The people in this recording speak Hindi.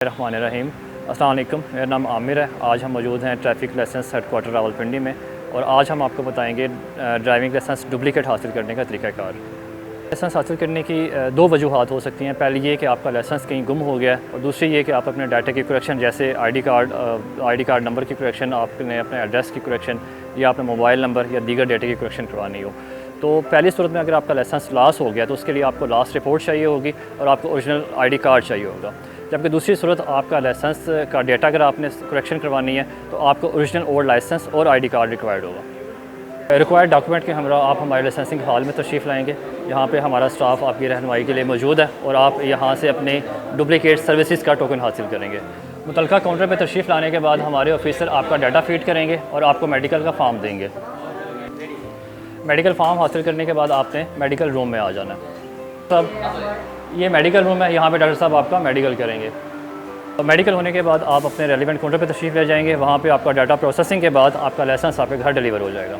रहीम। अस्सलाम वालेकुम, मेरा नाम आमिर है। आज हम मौजूद हैं ट्रैफिक लाइसेंस हेडक्वार्टर रावलपिंडी में और आज हम आपको बताएंगे ड्राइविंग लाइसेंस डुप्लिकेट हासिल करने का तरीक़ाकार। लाइसेंस हासिल करने की दो वजूहात हो सकती हैं। पहली ये कि आपका लाइसेंस कहीं गुम हो गया है और दूसरी ये कि आप अपने डाटा की करेक्शन जैसे आईडी कार्ड नंबर की करेक्शन, आपने अपने एड्रेस की करेक्शन या अपने मोबाइल नंबर या दीगर डाटा की करेक्शन करवानी हो। तो पहली सूरत में अगर आपका लाइसेंस लॉस हो गया तो उसके लिए आपको लॉस रिपोर्ट चाहिए होगी और आपको ओरिजिनल आईडी कार्ड चाहिए होगा। जबकि दूसरी सूरत आपका लाइसेंस का डेटा अगर आपने करेक्शन करवानी है तो आपको ओरिजिनल ओल्ड लाइसेंस और आईडी कार्ड रिक्वायर्ड होगा। रिक्वायर्ड डॉक्यूमेंट के हमरा आप हमारे लाइसेंसिंग हॉल में तशरीफ़ लाएंगे। यहाँ पे हमारा स्टाफ आपकी रहनुमाई के लिए मौजूद है और आप यहाँ से अपने डुप्लिकेट सर्विसेज का टोकन हासिल करेंगे। मुतलका काउंटर पर तशरीफ़ लाने के बाद हमारे ऑफिसर आपका डाटा फीड करेंगे और आपको मेडिकल का फॉर्म देंगे। मेडिकल फॉर्म हासिल करने के बाद आपने मेडिकल रूम में आ जाना है। सब ये मेडिकल रूम है, यहाँ पे डॉक्टर साहब आपका मेडिकल करेंगे। तो मेडिकल होने के बाद आप अपने रेलिवेंट काउंटर पे तशरीफ़ ले जाएंगे। वहाँ पे आपका डाटा प्रोसेसिंग के बाद आपका लाइसेंस आपके घर डिलीवर हो जाएगा।